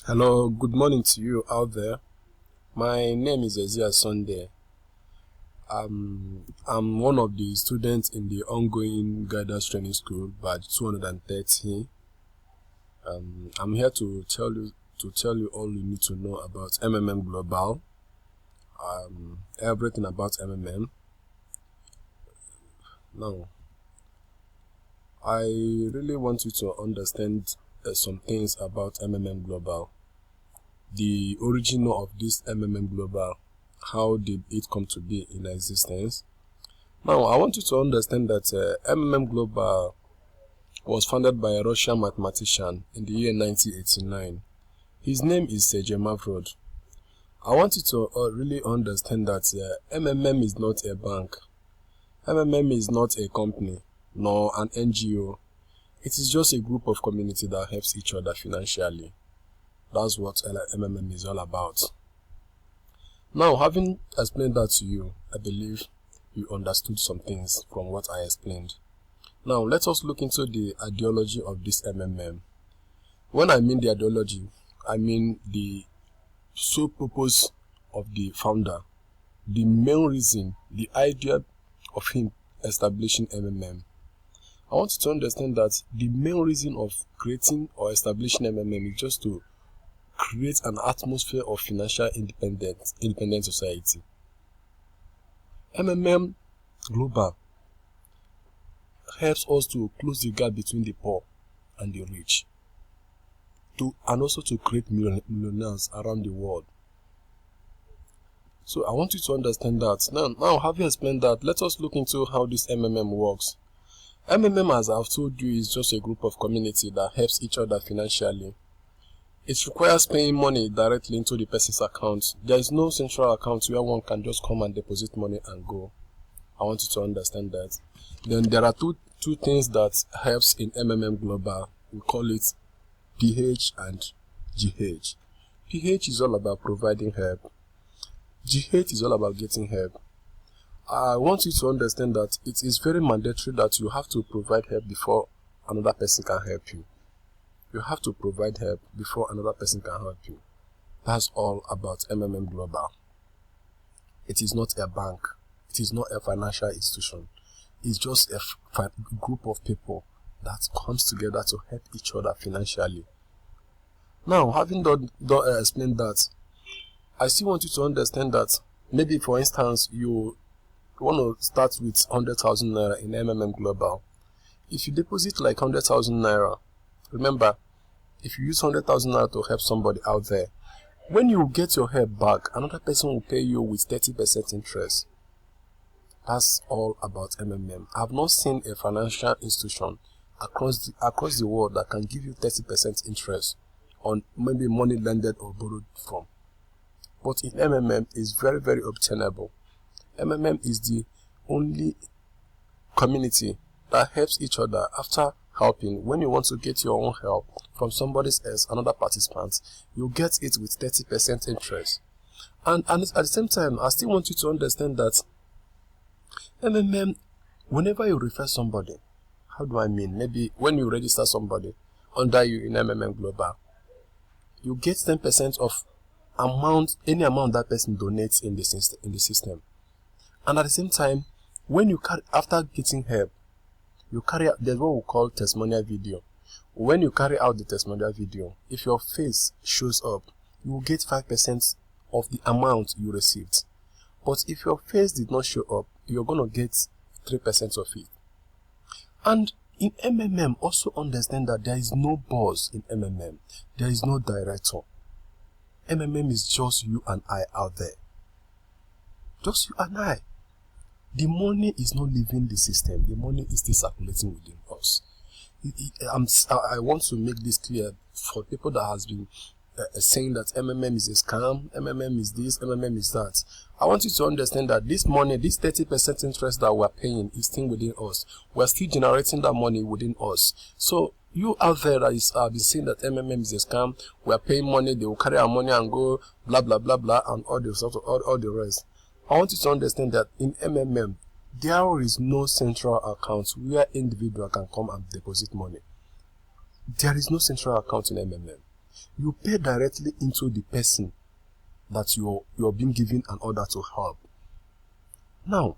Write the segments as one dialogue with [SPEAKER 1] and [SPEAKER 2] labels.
[SPEAKER 1] Hello, good morning to you out there. My name is Ezea Sunday. I'm one of the students in the ongoing guidance training school batch 230. I'm here to tell you all you need to know about MMM Global. Everything about MMM. Now, I really want you to understand some things about MMM Global. The origin of this MMM Global. How did it come to be in existence? Now, I want you to understand that MMM Global was founded by a Russian mathematician in the year 1989. His name is Ezea. I want you to really understand that MMM is not a bank. MMM is not a company, nor an NGO. It is just a group of community that helps each other financially. That's what MMM is all about. Now, having explained that to you, I believe you understood some things from what I explained. Now, let us look into the ideology of this MMM. When I mean the ideology, I mean the sole purpose of the founder, the main reason, the idea of him establishing MMM. I want you to understand that the main reason of creating or establishing MMM is just to create an atmosphere of financial independent society. MMM Global helps us to close the gap between the poor and the rich, and also to create millionaires around the world. So I want you to understand that. Now having explained that, let us look into how this MMM works. MMM, as I've told you, is just a group of community that helps each other financially. It requires paying money directly into the person's account. There is no central account where one can just come and deposit money and go. I want you to understand that. Then there are two things that helps in MMM Global. We call it PH and GH. PH is all about providing help. GH is all about getting help. I want you to understand that it is very mandatory that you have to provide help before another person can help you. You have to provide help before another person can help you. That's all about MMM Global. It is not a bank. It is not a financial institution. It's just a group of people that comes together to help each other financially. Now, having explained that, I still want you to understand that maybe, for instance, you want to start with 100,000 naira in MMM Global. If you deposit like 100,000 naira, remember, if you use 100,000 naira to help somebody out there, when you get your help back, another person will pay you with 30% interest. That's all about MMM. I've not seen a financial institution across the world that can give you 30% interest on maybe money lended or borrowed from. But in MMM, it's very, very obtainable. MMM is the only community that helps each other after helping. When you want to get your own help from somebody else, another participant, you get it with 30% interest. And at the same time, I still want you to understand that MMM, whenever you refer somebody, how do I mean? Maybe when you register somebody under you in MMM Global, you get 10% of any amount that person donates in the system. And at the same time, when you after getting help, you carry out, there's what we call testimonial video. When you carry out the testimonial video, if your face shows up, you will get 5% of the amount you received. But if your face did not show up, you're going to get 3% of it. And in MMM, also understand that there is no boss in MMM. There is no director. MMM is just you and I out there. Just you and I. The money is not leaving the system. The money is still circulating within us. I want to make this clear for people that has been saying that MMM is a scam, MMM is this, MMM is that. I want you to understand that this money, this 30% interest that we're paying is still within us. We're still generating that money within us. So you out there that is been saying that MMM is a scam, we're paying money, they will carry our money and go blah blah blah blah and all the rest. I want you to understand that in MMM, there is no central account where individual can come and deposit money. There is no central account in MMM. You pay directly into the person that you're being given an order to help. Now,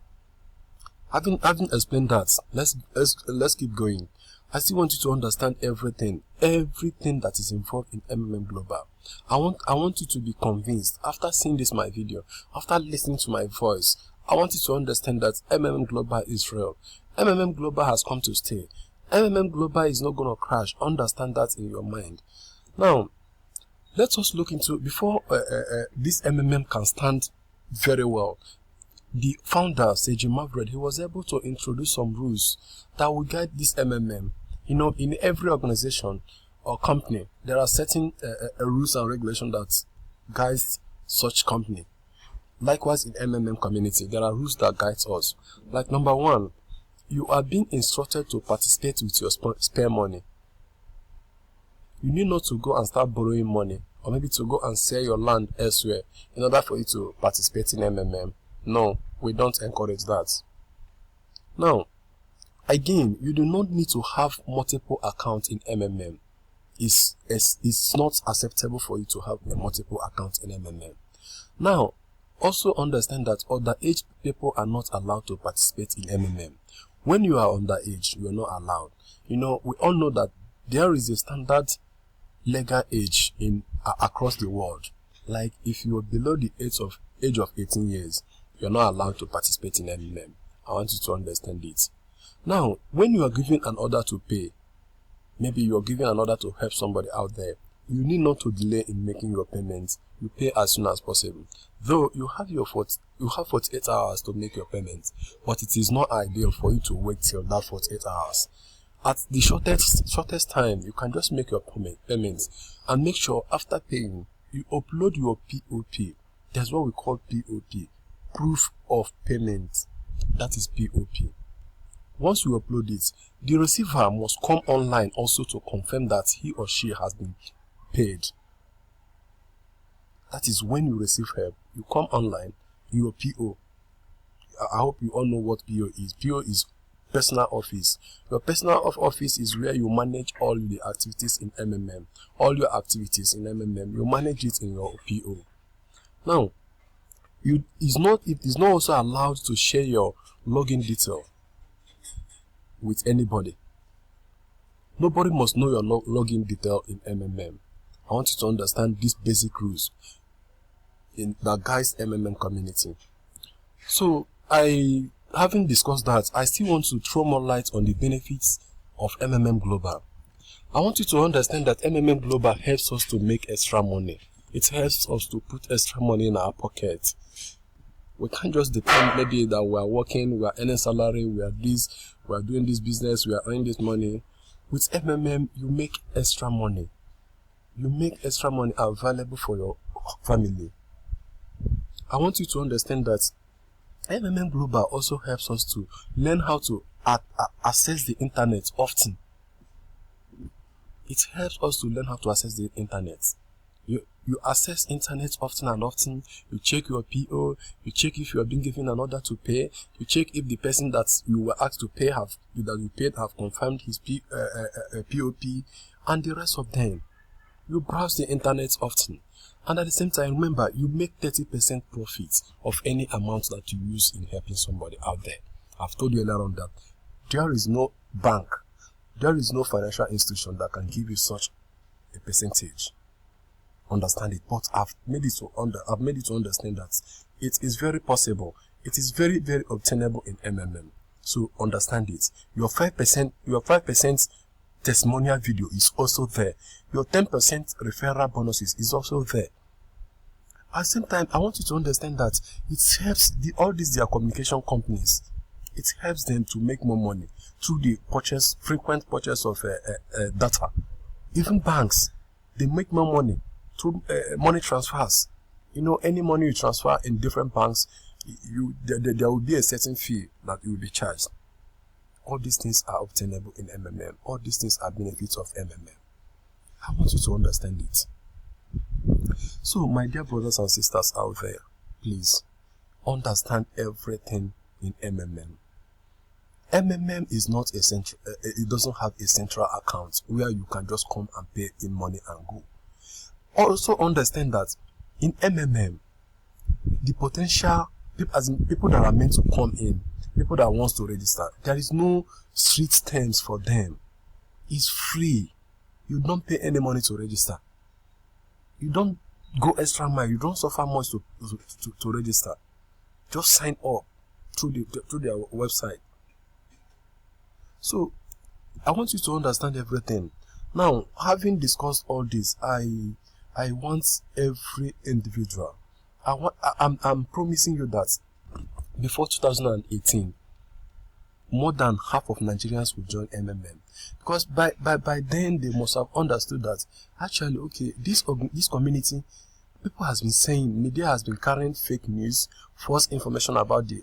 [SPEAKER 1] having explained that, let's keep going. I still want you to understand everything that is involved in MMM Global. I want you to be convinced after seeing this my video, after listening to my voice. I want you to understand that MMM Global is real. MMM Global has come to stay. MMM Global is not going to crash. Understand that in your mind. Now, let us look into, before this MMM can stand very well, the founder, Ezea, he was able to introduce some rules that will guide this MMM. You know, in every organization or company, there are certain rules and regulations that guides such company. Likewise, in MMM community, there are rules that guide us. Like number 1, you are being instructed to participate with your spare money. You need not to go and start borrowing money, or maybe to go and sell your land elsewhere in order for you to participate in MMM. No, we don't encourage that. Now, again, you do not need to have multiple accounts in MMM. It's not acceptable for you to have a multiple account in MMM. Now, also understand that underage people are not allowed to participate in MMM. When you are underage, you are not allowed. You know, we all know that there is a standard legal age across the world. Like if you are below the age of 18 years, you are not allowed to participate in MMM. I want you to understand it. Now, when you are given an order to pay, maybe you are giving an order to help somebody out there, you need not to delay in making your payments. You pay as soon as possible. Though you have 48 hours to make your payment, but it is not ideal for you to wait till that 48 hours. At the shortest time, you can just make your payments, and make sure after paying, you upload your POP. That's what we call POP, proof of payment. That is POP. Once you upload it, the receiver must come online also to confirm that he or she has been paid. That is when you receive help. You come online, your PO. I hope you all know what PO is. PO is personal office. Your personal office is where you manage all the activities in MMM. All your activities in MMM, you manage it in your PO. Now, it is not also allowed to share your login detail with anybody. Nobody must know your login detail in MMM. I want you to understand these basic rules that guides MMM community. So, having discussed that, I still want to throw more light on the benefits of MMM Global. I want you to understand that MMM Global helps us to make extra money. It helps us to put extra money in our pocket. We can't just depend maybe that we are working, we are earning salary, we are doing this business, we are earning this money. With MMM, you make extra money. You make extra money available for your family. I want you to understand that MMM Global also helps us to learn how to access the internet often. It helps us to learn how to access the internet. You access internet often and often. You check your PO. You check if you are being given an order to pay. You check if the person that you were asked to pay have confirmed his POP, and the rest of them. You browse the internet often, and at the same time, remember, you make 30% profit of any amount that you use in helping somebody out there. I've told you earlier on that there is no bank, there is no financial institution that can give you such a percentage. Understand it, but I've made it to understand that it is very possible. It is very, very obtainable in MMM. So understand it. Your 5% testimonial video is also there. Your 10% referral bonuses is also there. At the same time, I want you to understand that it helps all these communication companies. It helps them to make more money through the frequent purchase of data. Even banks, they make more money through money transfers. You know, any money you transfer in different banks, there will be a certain fee that you will be charged. All these things are obtainable in MMM. All these things are benefits of MMM. I want you to understand it. So, my dear brothers and sisters out there, please understand everything in MMM. MMM is not it doesn't have a central account where you can just come and pay in money and go. Also understand that in MMM, the potential people, as in people that are meant to come in, people that wants to register, there is no street terms for them. It's free. You don't pay any money to register. You don't go extra mile. You don't suffer much to register. Just sign up through their website. So I want you to understand everything. Now, having discussed all this, I want every individual. I'm promising you that before 2018, more than half of Nigerians will join MMM, because by then they must have understood that actually, okay, this community, people has been saying, media has been carrying fake news, false information about the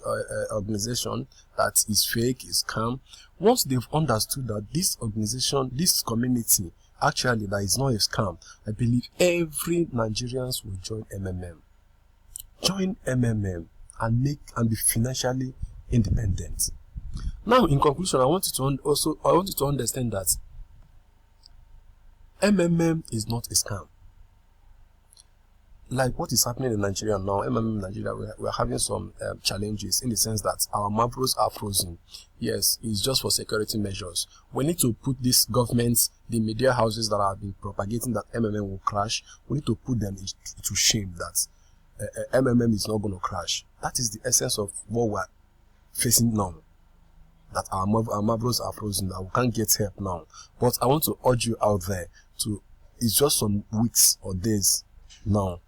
[SPEAKER 1] organization that is fake, is scam. Once they've understood that this organization, this community, actually that is not a scam, I believe every Nigerians will join MMM. Join MMM and be financially independent. Now, in conclusion, I want you to understand that MMM is not a scam. Like what is happening in Nigeria now, MMM in Nigeria, we're having some challenges in the sense that our Mavros are frozen. Yes, it's just for security measures. We need to put these governments, the media houses that have been propagating that MMM will crash, we need to put them to shame that MMM is not going to crash. That is the essence of what we're facing now. That our Mavros are frozen, that we can't get help now. But I want to urge you out there it's just some weeks or days now.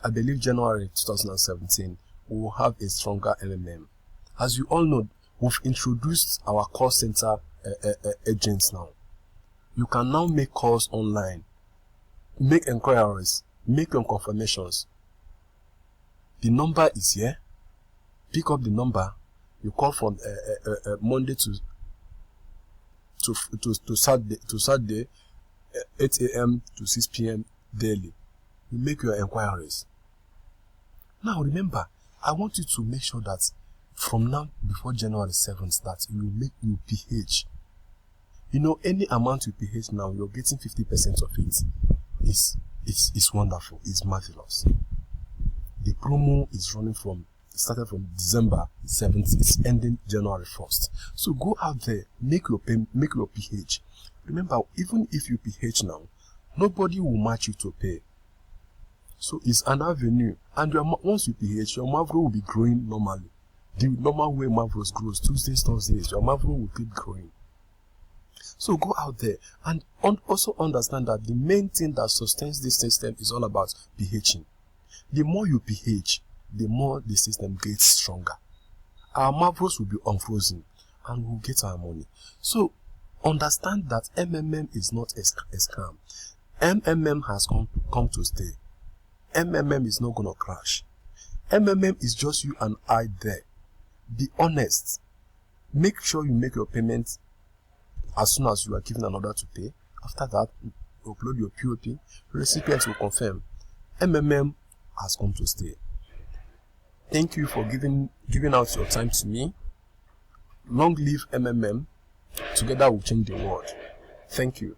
[SPEAKER 1] I believe January 2017, we will have a stronger MMM. As you all know, we've introduced our call center agents now. You can now make calls online, make inquiries, make your confirmations. The number is here. Pick up the number. You call from Monday to Saturday, 8 a.m. to 6 p.m. daily. You make your inquiries. Now remember, I want you to make sure that from now before January 7th that you PH. You know, any amount you PH now, you're getting 50% of it. It's wonderful. It's marvelous. The promo is running started from December 7th, it's ending January 1st. So go out there, make your PH. Remember, even if you PH now, nobody will match you to pay. So it's an avenue, and once you PH, your Mavro will be growing normally. The normal way Mavros grows, Tuesdays, Thursdays, your Mavro will keep growing. So go out there and also understand that the main thing that sustains this system is all about PHing. The more you PH, the more the system gets stronger. Our Mavros will be unfrozen and we'll get our money. So understand that MMM is not a scam. MMM has come to stay. MMM is not going to crash. MMM is just you and I there. Be honest. Make sure you make your payment as soon as you are given an order to pay. After that, upload your POP. Recipients will confirm. MMM has come to stay. Thank you for giving out your time to me. Long live MMM. Together we'll change the world. Thank you.